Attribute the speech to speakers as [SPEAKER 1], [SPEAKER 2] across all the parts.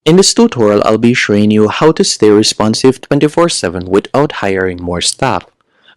[SPEAKER 1] In this tutorial, I'll be showing you how to stay responsive 24/7 without hiring more staff.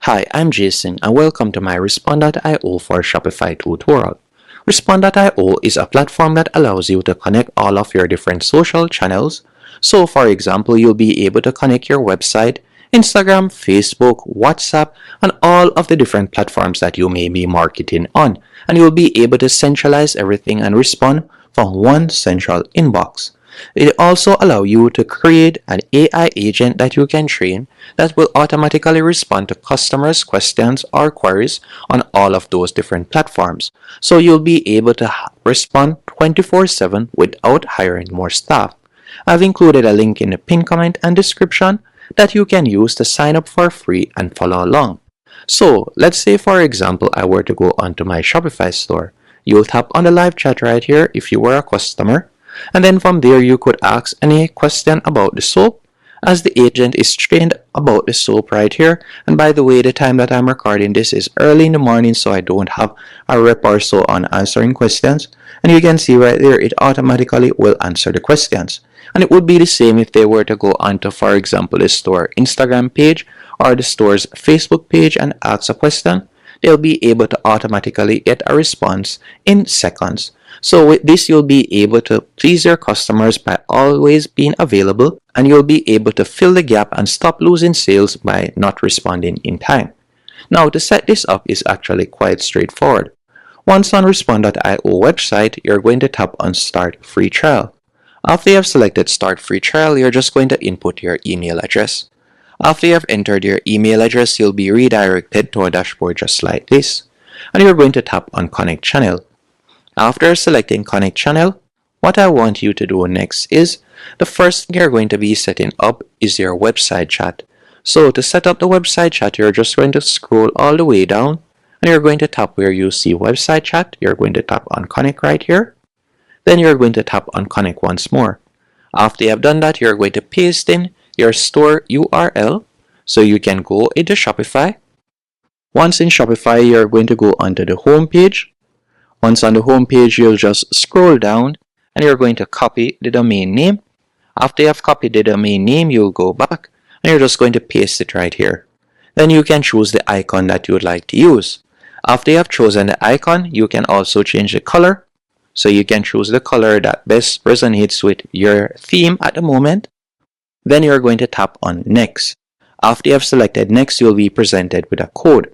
[SPEAKER 1] Hi, I'm Jason and welcome to my Respond.io for Shopify tutorial. Respond.io is a platform that allows you to connect all of your different social channels. So for example, you'll be able to connect your website, Instagram, Facebook, WhatsApp, and all of the different platforms that you may be marketing on. And you'll be able to centralize everything and respond from one central inbox. It also allows you to create an AI agent that you can train that will automatically respond to customers' questions or queries on all of those different platforms. So you'll be able to respond 24/7 without hiring more staff. I've included a link in the pinned comment and description that you can use to sign up for free and follow along. So let's say for example I were to go onto my Shopify store. You'll tap on the live chat right here if you were a customer. And then from there you could ask any question about the soap, as the agent is trained about the soap right here. And by the way, the time that I'm recording this is early in the morning, so I don't have a rep or so on answering questions. And you can see right there, it automatically will answer the questions. And it would be the same if they were to go onto, for example, the store Instagram page or the store's Facebook page and ask a question. They'll be able to automatically get a response in seconds. So with this, you'll be able to please your customers by always being available, and you'll be able to fill the gap and stop losing sales by not responding in time. Now, to set this up is actually quite straightforward. Once on Respond.io website, you're going to tap on Start Free Trial. After you have selected Start Free Trial, you're just going to input your email address. After you have entered your email address, you'll be redirected to a dashboard just like this. And you're going to tap on Connect Channel. After selecting Connect Channel, what I want you to do next is, the first thing you're going to be setting up is your website chat. So to set up the website chat, you're just going to scroll all the way down and you're going to tap where you see website chat. You're going to tap on Connect right here. Then you're going to tap on Connect once more. After you have done that, you're going to paste in your store URL so you can go into Shopify. Once in Shopify, you're going to go onto the home page. Once on the home page, you'll just scroll down and you're going to copy the domain name. After you have copied the domain name, you'll go back and you're just going to paste it right here. Then you can choose the icon that you would like to use. After you have chosen the icon, you can also change the color. So you can choose the color that best resonates with your theme at the moment. Then you're going to tap on Next. After you have selected Next, you'll be presented with a code.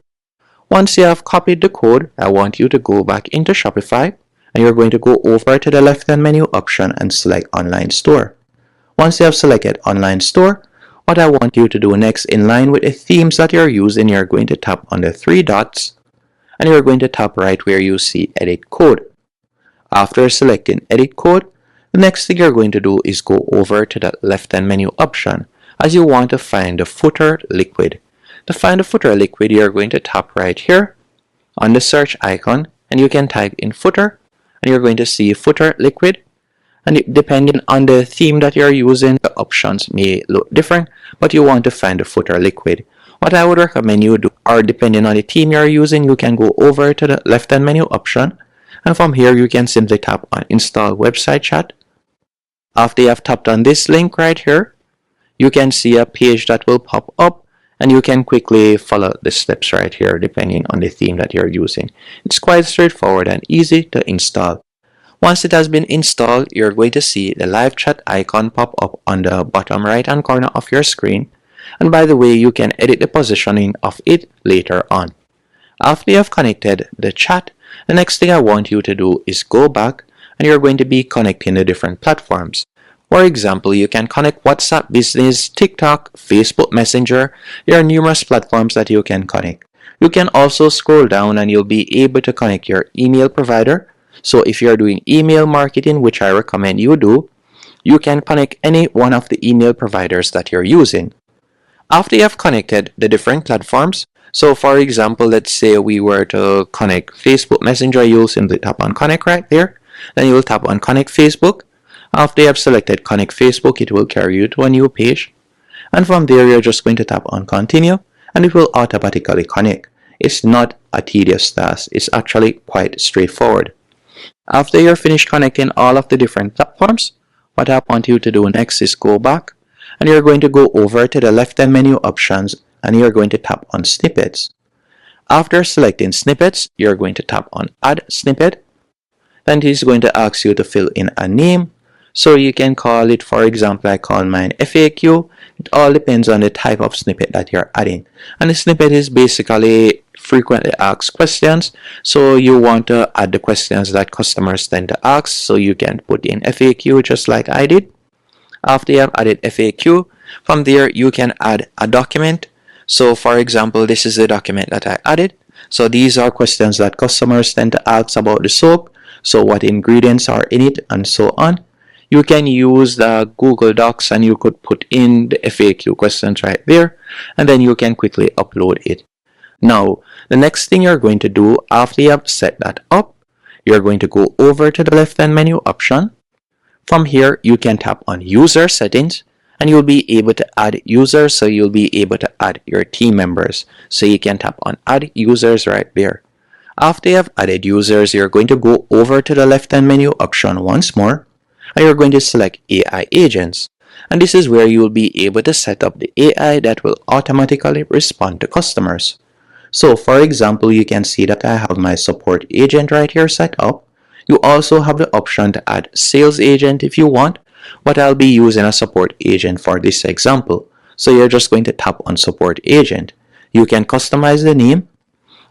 [SPEAKER 1] Once you have copied the code, I want you to go back into Shopify and you're going to go over to the left-hand menu option and select Online Store. Once you have selected Online Store, what I want you to do next, in line with the themes that you're using, you're going to tap on the three dots and you're going to tap right where you see Edit Code. After selecting Edit Code, the next thing you're going to do is go over to the left-hand menu option as you want to find the footer liquid. To find the footer liquid, you're going to tap right here on the search icon and you can type in footer and you're going to see footer liquid. And depending on the theme that you're using, the options may look different, but you want to find the footer liquid. What I would recommend you do, or depending on the theme you're using, you can go over to the left-hand menu option and from here you can simply tap on Install Website Chat. After you have tapped on this link right here, you can see a page that will pop up and you can quickly follow the steps right here depending on the theme that you're using. It's quite straightforward and easy to install. Once it has been installed, you're going to see the live chat icon pop up on the bottom right hand corner of your screen. And by the way, you can edit the positioning of it later on. After you have connected the chat, the next thing I want you to do is go back and you're going to be connecting the different platforms. For example, you can connect WhatsApp Business, TikTok, Facebook Messenger. There are numerous platforms that you can connect. You can also scroll down and you'll be able to connect your email provider. So if you're doing email marketing, which I recommend you do, you can connect any one of the email providers that you're using. After you have connected the different platforms, so for example, let's say we were to connect Facebook Messenger, you'll simply tap on Connect right there. Then you'll tap on Connect Facebook. After you have selected Connect Facebook, it will carry you to a new page. And from there, you're just going to tap on Continue and it will automatically connect. It's not a tedious task. It's actually quite straightforward. After you're finished connecting all of the different platforms, what I want you to do next is go back and you're going to go over to the left-hand menu options and you're going to tap on snippets. After selecting snippets, you're going to tap on add snippet. Then he's going to ask you to fill in a name. So you can call it, for example, I call mine FAQ. It all depends on the type of snippet that you're adding. And the snippet is basically frequently asked questions. So you want to add the questions that customers tend to ask. So you can put in FAQ just like I did. After you have added FAQ, from there you can add a document. So for example, this is the document that I added. So these are questions that customers tend to ask about the soap. So what ingredients are in it and so on. You can use the Google Docs and you could put in the FAQ questions right there and then you can quickly upload it. Now, the next thing you're going to do after you have set that up, you're going to go over to the left-hand menu option. From here, you can tap on user settings and you'll be able to add users, so you'll be able to add your team members. So you can tap on add users right there. After you have added users, you're going to go over to the left-hand menu option once more and you're going to select AI agents. And this is where you'll be able to set up the AI that will automatically respond to customers. So for example, you can see that I have my support agent right here set up. You also have the option to add sales agent if you want, but I'll be using a support agent for this example. So you're just going to tap on support agent. You can customize the name.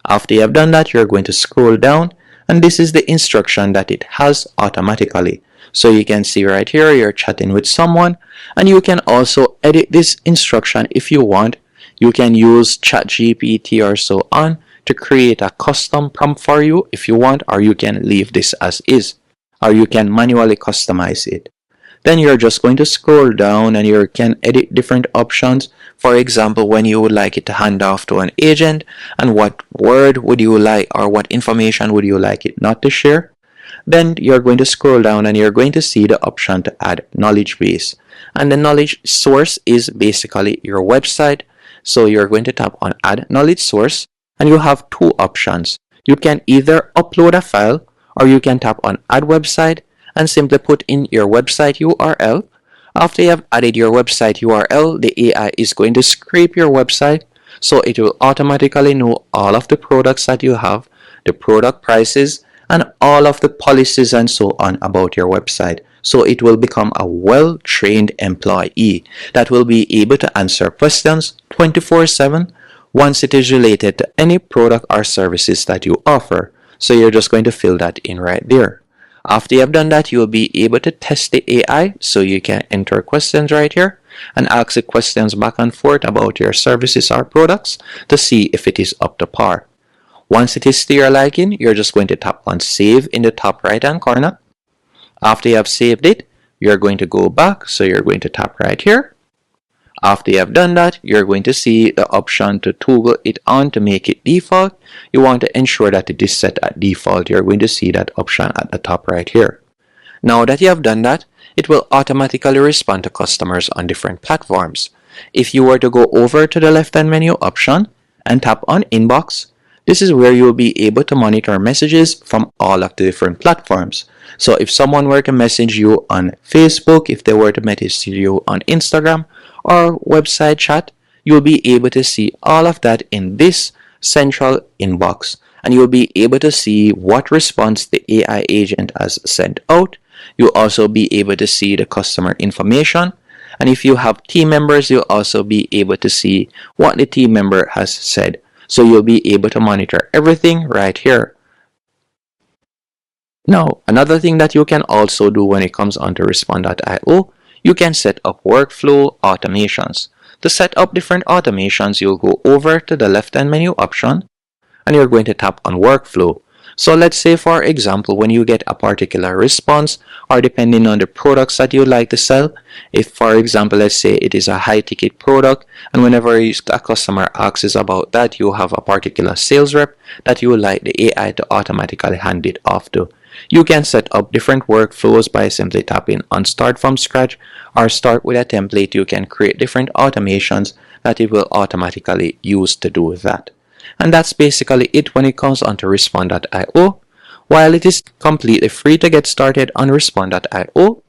[SPEAKER 1] After you have done that, you're going to scroll down and this is the instruction that it has automatically. So you can see right here, you're chatting with someone and you can also edit this instruction if you want. You can use ChatGPT or so on to create a custom prompt for you if you want, or you can leave this as is, or you can manually customize it. Then you're just going to scroll down and you can edit different options. For example, when you would like it to hand off to an agent and what word would you like or what information would you like it not to share. Then you're going to scroll down and you're going to see the option to add knowledge base. And the knowledge source is basically your website. So you're going to tap on add knowledge source and you have two options. You can either upload a file or you can tap on add website and simply put in your website URL. After you have added your website URL, the AI is going to scrape your website, so it will automatically know all of the products that you have, the product prices, and all of the policies and so on about your website. So it will become a well-trained employee that will be able to answer questions 24/7 once it is related to any product or services that you offer. So you're just going to fill that in right there. After you have done that, you will be able to test the AI, so you can enter questions right here and ask it questions back and forth about your services or products to see if it is up to par. Once it is to your liking, you're just going to tap on save in the top right hand corner. After you have saved it, you're going to go back, so you're going to tap right here. After you have done that, you're going to see the option to toggle it on to make it default. You want to ensure that it is set at default. You're going to see that option at the top right here. Now that you have done that, it will automatically respond to customers on different platforms. If you were to go over to the left-hand menu option and tap on inbox, this is where you'll be able to monitor messages from all of the different platforms. So if someone were to message you on Facebook, if they were to message you on Instagram or website chat, you'll be able to see all of that in this central inbox. And you'll be able to see what response the AI agent has sent out. You'll also be able to see the customer information. And if you have team members, you'll also be able to see what the team member has said. So you'll be able to monitor everything right here. Now, another thing that you can also do when it comes onto Respond.io, you can set up workflow automations. To set up different automations, you'll go over to the left-hand menu option and you're going to tap on workflow. So let's say, for example, when you get a particular response or depending on the products that you like to sell, if, for example, let's say it is a high-ticket product and whenever a customer asks about that, you have a particular sales rep that you would like the AI to automatically hand it off to. You can set up different workflows by simply tapping on Start from Scratch or Start with a template. You can create different automations that it will automatically use to do that. And that's basically it when it comes onto Respond.io. While it is completely free to get started on Respond.io,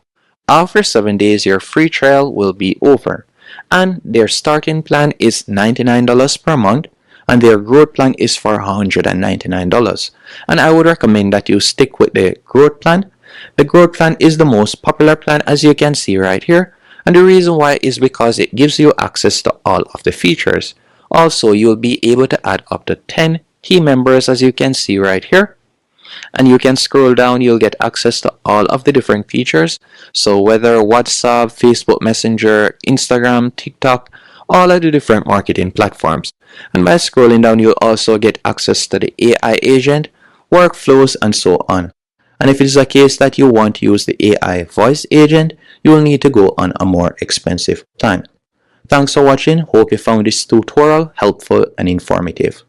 [SPEAKER 1] After 7 days, your free trial will be over. And their starting plan is $99 per month, and their growth plan is for $199. And I would recommend that you stick with the growth plan. The growth plan is the most popular plan, as you can see right here. And the reason why is because it gives you access to all of the features. Also, you'll be able to add up to 10 key members, as you can see right here. And you can scroll down, you'll get access to all of the different features. So whether WhatsApp, Facebook Messenger, Instagram, TikTok, all of the different marketing platforms. And by scrolling down, you'll also get access to the AI agent, workflows, and so on. And if it is a case that you want to use the AI voice agent, you will need to go on a more expensive plan. Thanks for watching. Hope you found this tutorial helpful and informative.